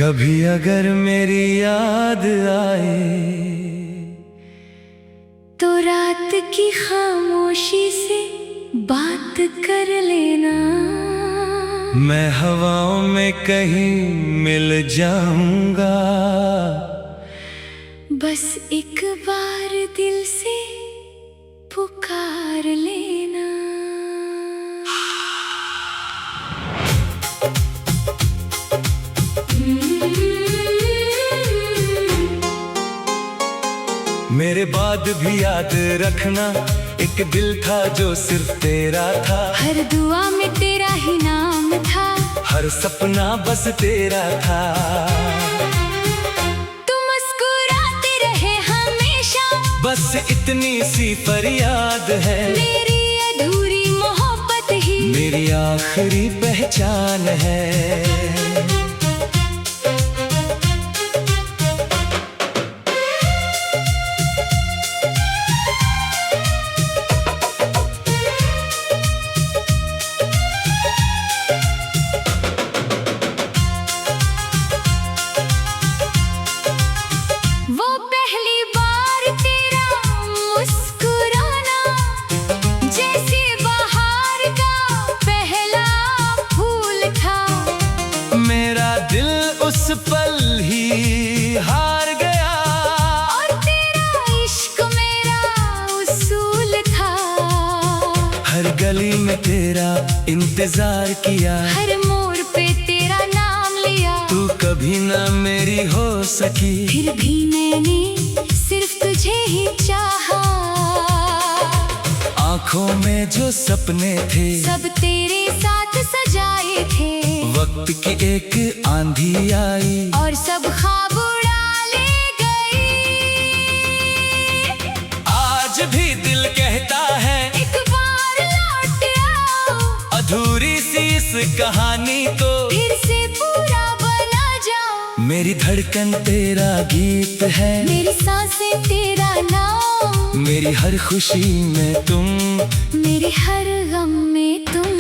कभी अगर मेरी याद आए तो रात की खामोशी से बात कर लेना। मैं हवाओं में कहीं मिल जाऊंगा। बस एक बार दिल से पुकार लेना। मेरे बाद भी याद रखना, एक दिल था जो सिर्फ तेरा था। हर दुआ में तेरा ही नाम था, हर सपना बस तेरा था। तुम मुस्कुराते रहे हमेशा, बस इतनी सी फरियाद है। मेरी अधूरी मोहब्बत ही मेरी आखिरी पहचान है। उस पल ही हार गया और तेरा इश्क मेरा उसूल था। हर गली में तेरा इंतजार किया, हर मोड़ पे तेरा नाम लिया। तू कभी ना मेरी हो सकी, फिर भी मैंने सिर्फ तुझे ही चाहा। आँखों में जो सपने थे सब तेरे साथ सजाए थे। वक्त की एक आंधी आई और सब ख्वाब उड़ा ले गई। आज भी दिल कहता है एक बार लौट आओ, अधूरी सी इस कहानी को फिर से पूरा बना जाओ। मेरी धड़कन तेरा गीत है, मेरी सांसें तेरा नाम। मेरी हर खुशी में तुम, मेरे हर गम में तुम।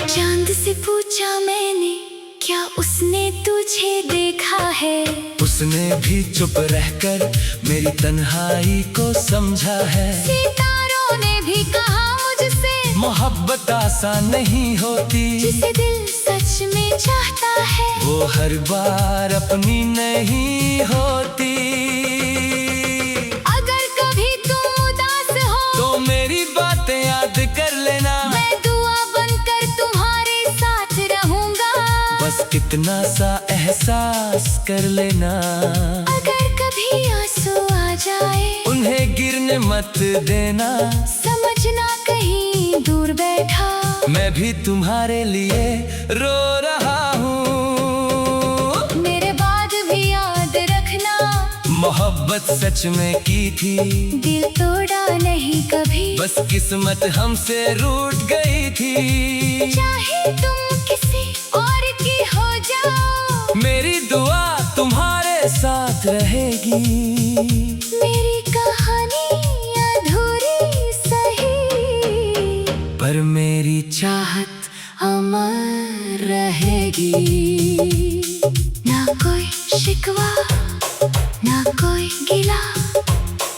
चांद से पूछा मैंने, क्या उसने तुझे देखा है? उसने भी चुप रहकर मेरी तन्हाई को समझा है। सितारों ने भी कहा मुझसे, मोहब्बत आसान नहीं होती। जिसे दिल सच में चाहता है वो हर बार अपनी नहीं होती। अगर कभी तुम उदास हो तो मेरी बातें याद कर लेना। मैं दुआ बनकर तुम्हारे साथ रहूंगा। बस इतना सा एहसास कर लेना। अगर कभी आंसू आ जाए उन्हें गिरने मत देना। समझना कहीं दूर बैठा मैं भी तुम्हारे लिए रो रहा हूँ। मेरे बाद भी याद रखना, मोहब्बत सच में की थी। दिल तोड़ा नहीं कभी, बस किस्मत हमसे रूठ गई थी। चाहे तुम किसी और की हो जाओ, मेरी दुआ तुम्हारे साथ रहेगी। मेरी कहानी अधूरी सही, पर मेरी चाहत अमर रहेगी। ना कोई शिकवा ना कोई गिला,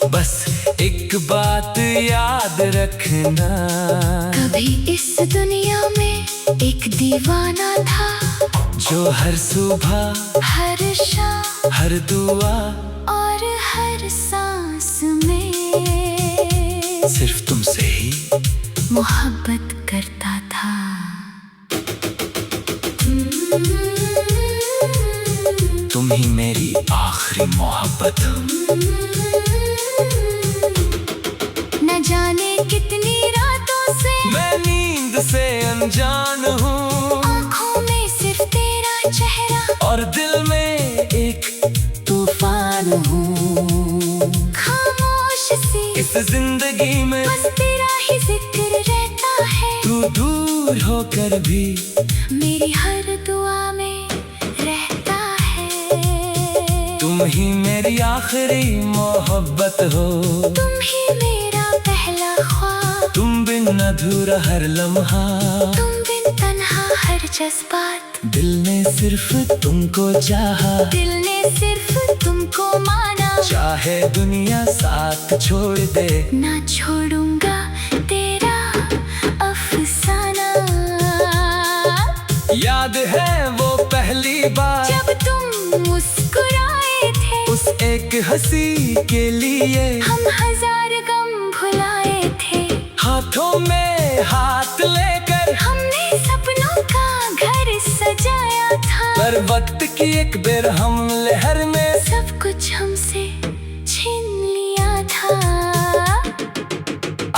बस एक बात याद रखना। कभी इस दुनिया में एक दीवाना था, जो हर सुबह हर शाम हर दुआ और हर सांस में सिर्फ तुमसे ही मोहब्बत करता था। तुम ही मेरी आखिरी मोहब्बत। न जाने कितनी रातों से मैं नींद से अनजान हूँ। आँखों में सिर्फ तेरा चेहरा और दिल में एक तूफान हूँ। खामोश सी इस जिंदगी में बस तेरा ही जिक्र रहता है। तू दूर होकर भी मेरी हर दुआ में रहता तुम ही मेरी आखिरी मोहब्बत हो, तुम ही मेरा पहला ख्वाब, तुम बिन अधूरा हर लम्हा, तुम बिन तन्हा हर जज्बात। दिल ने सिर्फ तुमको चाहा, दिल ने सिर्फ तुमको माना, चाहे दुनिया साथ छोड़ दे, ना छोड़ूंगा तेरा अफसाना। याद है वो पहली बार जब तुम मुस्कुराए थे, उस एक हंसी के लिए हम हजार गम भुलाए थे। हाथों में हाथ लेकर हमने सपनों का घर सजाया था, पर वक्त की एक बेरहम लहर में सब कुछ हमसे छीन लिया था।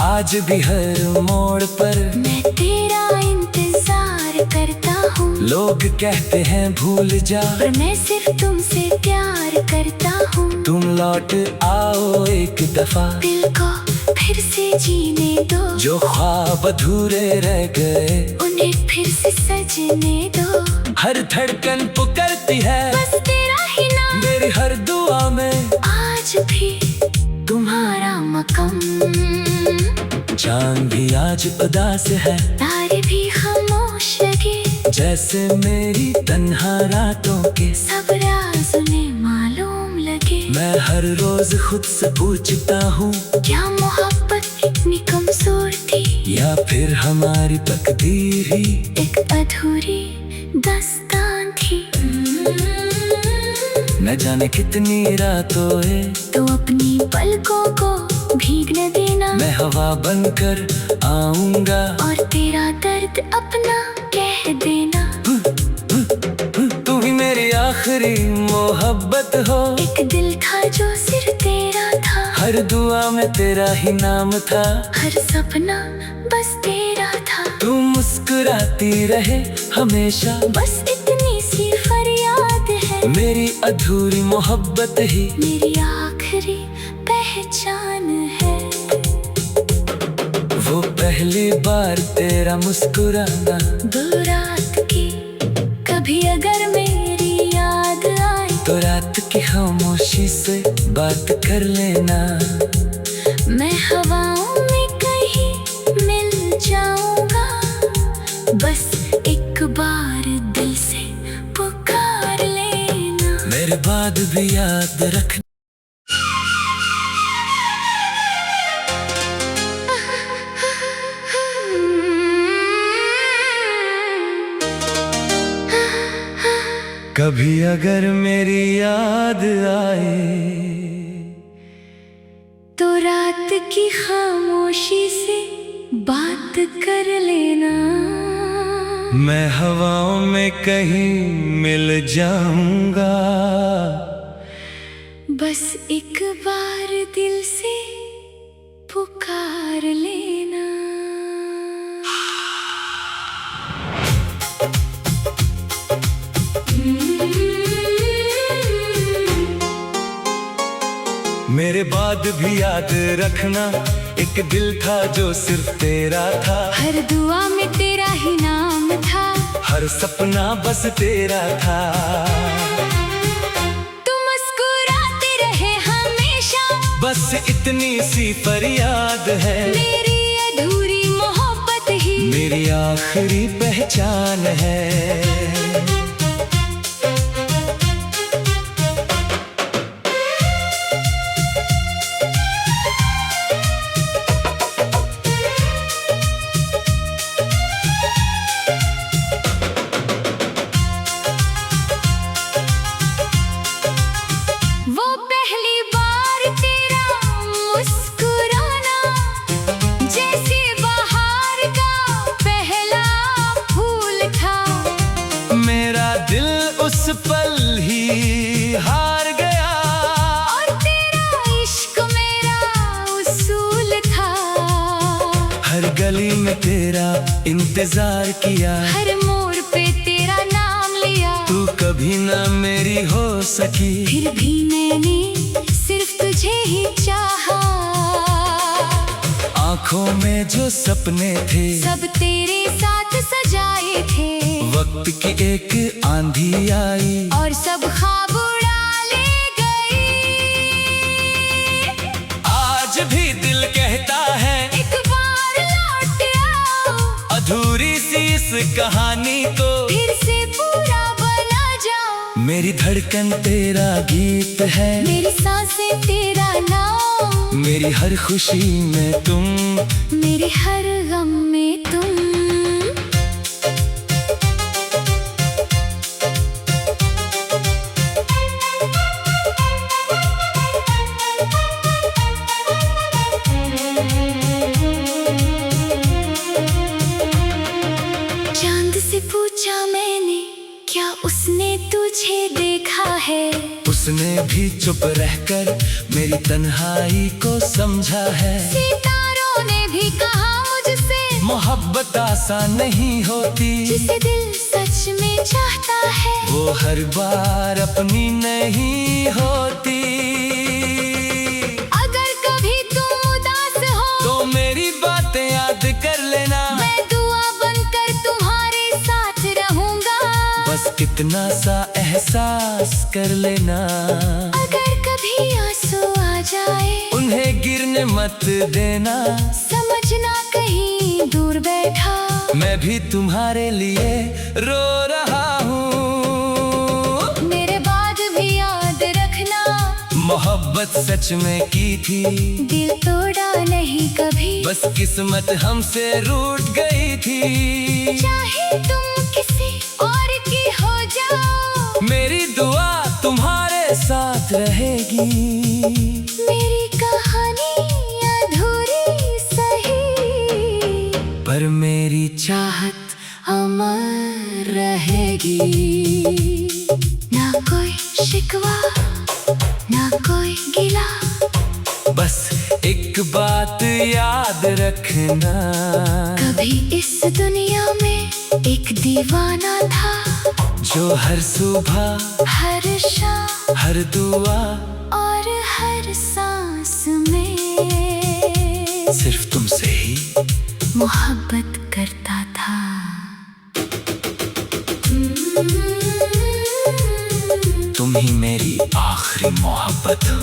आज भी हर मोड़ पर मैं तेरा इंतजार करता हूँ, लोग कहते हैं भूल जा, पर मैं सिर्फ तुमसे प्यार करता हूँ। तुम लौट आओ एक दफा, दिल को फिर से जीने दो, जो ख्वाब अधूरे रह गए उन्हें फिर से सजने दो। हर धड़कन पुकारती है बस तेरा ही नाम, मेरी हर दुआ में आज भी तुम्हारा मकाम। चांद भी आज उदास है, तारे भी खामोश लगे, जैसे मेरी तन्हा रातों के सब राज उन्हें मालूम लगे। मैं हर रोज खुद से पूछता हूँ, क्या मोहब्बत इतनी कमजोर थी, या फिर हमारी तकदीर ही एक अधूरी दास्तान थी। न जाने कितनी रातों है, तो अपनी पलकों को भीगने देना, मैं हवा बनकर आऊंगा और तेरा दर्द अपना कह देना। तू ही मेरी आखिरी मोहब्बत हो, एक दिल था जो सिर्फ तेरा था, हर दुआ में तेरा ही नाम था, हर सपना बस तेरा था। तू मुस्कुराती रहे हमेशा, बस इतनी सी फरियाद है, मेरी अधूरी मोहब्बत ही मेरी आखिरी पहचान है। वो पहली बार तेरा मुस्कुराना, दो रात की कभी अगर मेरी याद आए, तो रात की खामोशी से बात कर लेना। मैं हवाओं में कहीं मिल जाऊंगा, बस एक बार दिल से पुकार लेना। मेरे बाद भी याद रखना। कभी अगर मेरी याद आए, तो रात की खामोशी से बात कर लेना। मैं हवाओं में कहीं मिल जाऊंगा, बस एक बार दिल से पुकार लेना। मेरे बाद भी याद रखना, एक दिल था जो सिर्फ तेरा था, हर दुआ में तेरा ही नाम था, हर सपना बस तेरा था। तुम मुस्कुराते रहे हमेशा, बस इतनी सी फरियाद है, मेरी अधूरी मोहब्बत ही मेरी आखिरी पहचान है। उस पल ही हार गया, और तेरा इश्क मेरा उसूल था। हर गली में तेरा इंतजार किया, हर मोड़ पे तेरा नाम लिया, तू कभी ना मेरी हो सकी, फिर भी मैंने सिर्फ तुझे ही चाहा। आँखों में जो सपने थे, सब तेरे साथ सजाए थे, वक्त की एक आंधी आई, और सब ख्वाब उड़ा ले गया। कहानी को फिर से पूरा बना जाओ। मेरी धड़कन तेरा गीत है, मेरी सांसें तेरा नाम, मेरी हर खुशी में तुम, मेरे हर गम में तुम। चांद से पूछा मैंने, क्या उसने तुझे देखा है? उसने भी चुप रहकर मेरी तन्हाई को समझा है। सितारों ने भी कहा मुझसे, मोहब्बत आसान नहीं होती, जिसे दिल सच में चाहता है वो हर बार अपनी नहीं होती। अगर कभी तुम उदास हो तो मेरी बातें याद कर लेना, मैं दुआ बनकर तुम्हारे साथ रहूंगा। बस इतना सा एहसास कर लेना। अगर कभी आंसू आ जाए उन्हें गिरने मत देना, समझना कहीं दूर बैठा मैं भी तुम्हारे लिए रो रहा हूँ। मेरे बाद भी याद रखना, मोहब्बत सच में की थी, दिल तोड़ा नहीं कभी। बस किस्मत हमसे रूठ गई थी। चाहे तुम किसी और की हो जाओ, मेरी दुआ तुम्हारे साथ रहेगी। मेरी कहानी अधूरी सही, पर मेरी चाहत अमर रहेगी। ना कोई शिकवा ना कोई गिला, बस एक बात याद रखना, कभी इस दुनिया में एक दीवाना था, जो हर सुबह हर शाम हर दुआ और हर सांस में सिर्फ तुमसे ही मोहब्बत करता था। तुम ही मेरी आखिरी मोहब्बत हो।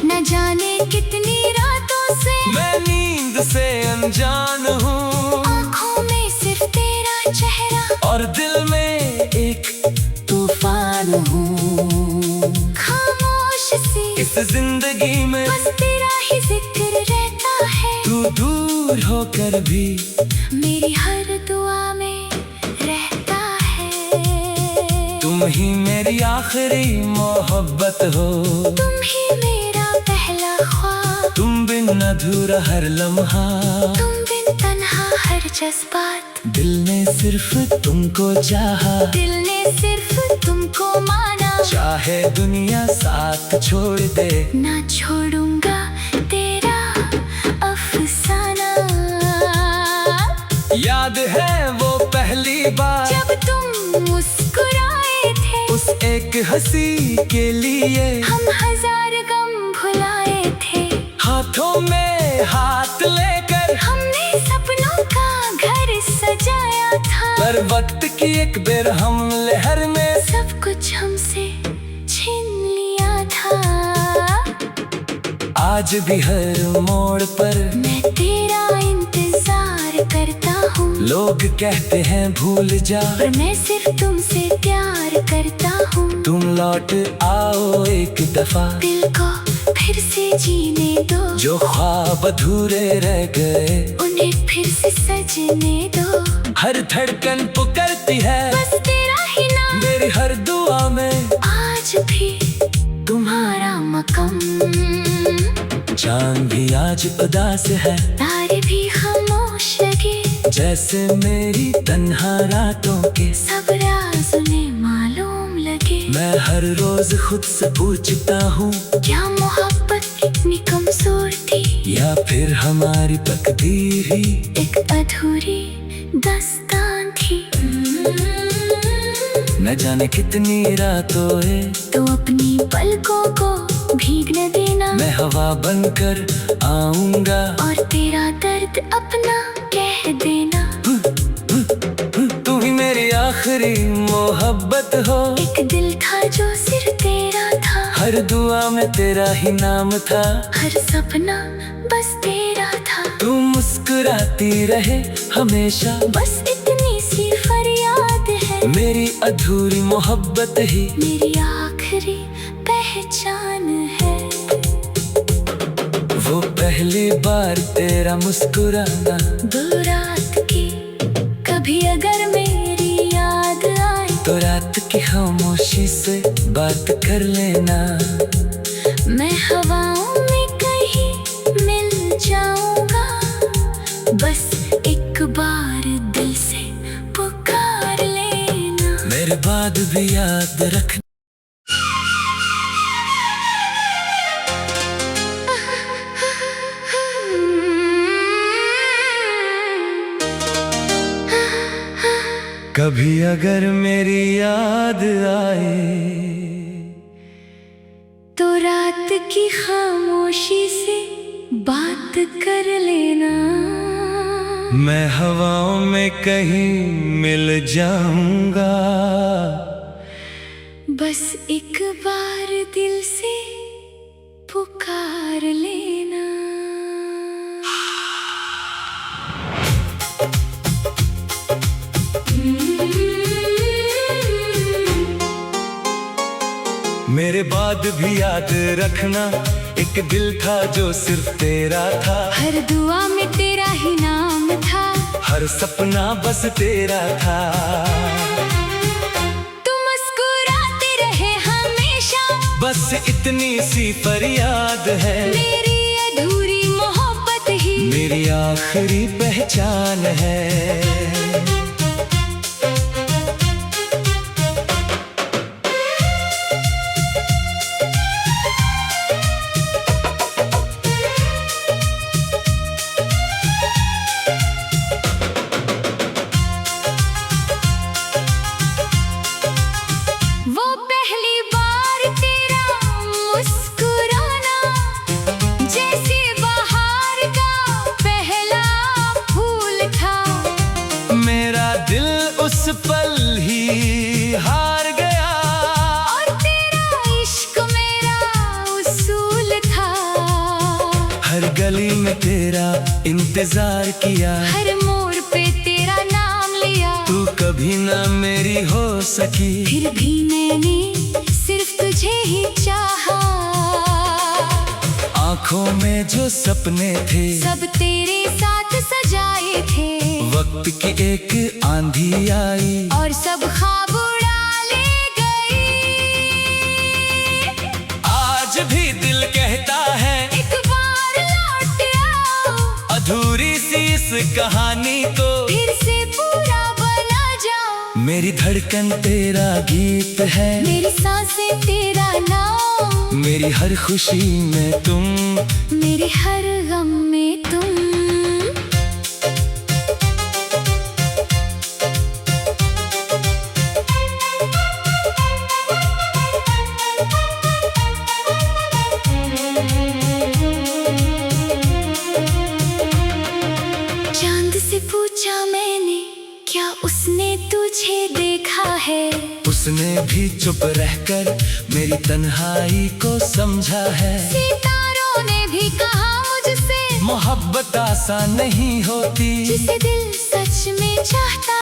न जाने कितनी रातों से मैं नींद से अनजान हूँ, आँखों में सिर्फ तेरा चेहरा और दिल में एक तूफान हूँ। खामोश सी इस जिंदगी में बस तेरा ही जिक्र रहता है, तू दूर होकर भी मेरी हर दुआ में रहता है। तुम ही मेरी आखिरी मोहब्बत हो। तुम ही मेरा पहला ख्वाब, तुम बिन अधूरा हर लम्हा, तुम बिन तन्हा हर जज्बात। दिल ने सिर्फ तुमको चाहा, दिल ने सिर्फ तुमको माना, चाहे दुनिया साथ छोड़ दे ना छोड़ूंगा तेरा अफसाना। याद है वो पहली बार जब तुम मुस्कुराए थे, उस एक हंसी के लिए हम हजार गम भुलाए थे। हाथों में हाथ लेकर हमने सपनों का घर सजाया था, पर वक्त की एक बेरहम लहर में सब कुछ हमसे छीन लिया था। आज भी हर मोड़ पर मैं तेरा इंतजार करता हूँ, लोग कहते हैं भूल जा, पर मैं सिर्फ तुमसे प्यार करता हूँ। तुम लौट आओ एक दफा, दिल को फिर से जीने दो, जो ख्वाब अधूरे रह गए उन्हें फिर से सजने दो। हर धड़कन पुकारती है बस तेरा ही नाम, मेरी हर दुआ में आज भी तुम्हारा मकाम। चांद भी आज उदास है, तारे भी खामोश लगे, जैसे मेरी तन्हा रातों के सब राज उन्हें मालूम लगे। मैं हर रोज खुद से पूछता हूँ, क्या मोहब्बत कितनी कमजोर थी, या फिर हमारी तकदीर ही एक अधूरी दास्तान थी। न जाने कितनी रातों है, तो अपनी पलकों को भीगने देना, मैं हवा बनकर आऊंगा और तेरा दर्द अपना कह देना। तू ही मेरी आखिरी मोहब्बत हो। एक दिल था जो सिर्फ तेरा था, हर दुआ में तेरा ही नाम था, हर सपना बस तेरा था। तू मुस्कुरा मुस्कुराती रहे हमेशा, बस इतनी सी फरियाद है। मेरी अधूरी मोहब्बत ही मेरी आखिरी पहचान है। वो पहली बार तेरा मुस्कुराना, दो रात की कभी अगर मेरी याद आए, तो रात की खामोशी से बात कर लेना। मैं हवाओं में कहीं मिल जाऊंगा, बस एक बार दिल से पुकार लेना। मेरे बाद भी याद रखना। कभी अगर मेरी याद आए, तो रात की खामोशी से बात कर लेना। मैं हवाओं में कहीं मिल जाऊंगा, बस एक बार दिल से पुकार लेना। मेरे बाद भी याद रखना, एक दिल था जो सिर्फ तेरा था। हर दुआ में तेरा ही नाम था, हर सपना बस तेरा था। तुम मुस्कुराते रहे हमेशा, बस इतनी सी फरियाद है। मेरी अधूरी मोहब्बत ही मेरी आखिरी पहचान है। उस पल ही हार गया, और तेरा इश्क मेरा उसूल था। हर गली में तेरा इंतजार किया, हर मोड़ पे तेरा नाम लिया। तू कभी ना मेरी हो सकी, फिर भी मैंने सिर्फ तुझे ही चाहा। आँखों में जो सपने थे, सब तेरे साथ सजाए थे। वक्त की एक आंधी आई, और सब ख्वाब उड़ा ले गई। आज भी दिल कहता है, एक बार लौट आओ। अधूरी सी इस कहानी को फिर से पूरा बना जाओ। मेरी धड़कन तेरा गीत है, मेरी सांसें तेरा नाम। मेरी हर खुशी में तुम, मेरे हर गम में तुम। पूछा मैंने, क्या उसने तुझे देखा है? उसने भी चुप रहकर मेरी तन्हाई को समझा है। सितारों ने भी कहा मुझसे, मोहब्बत आसान नहीं होती, जिसे दिल सच में चाहता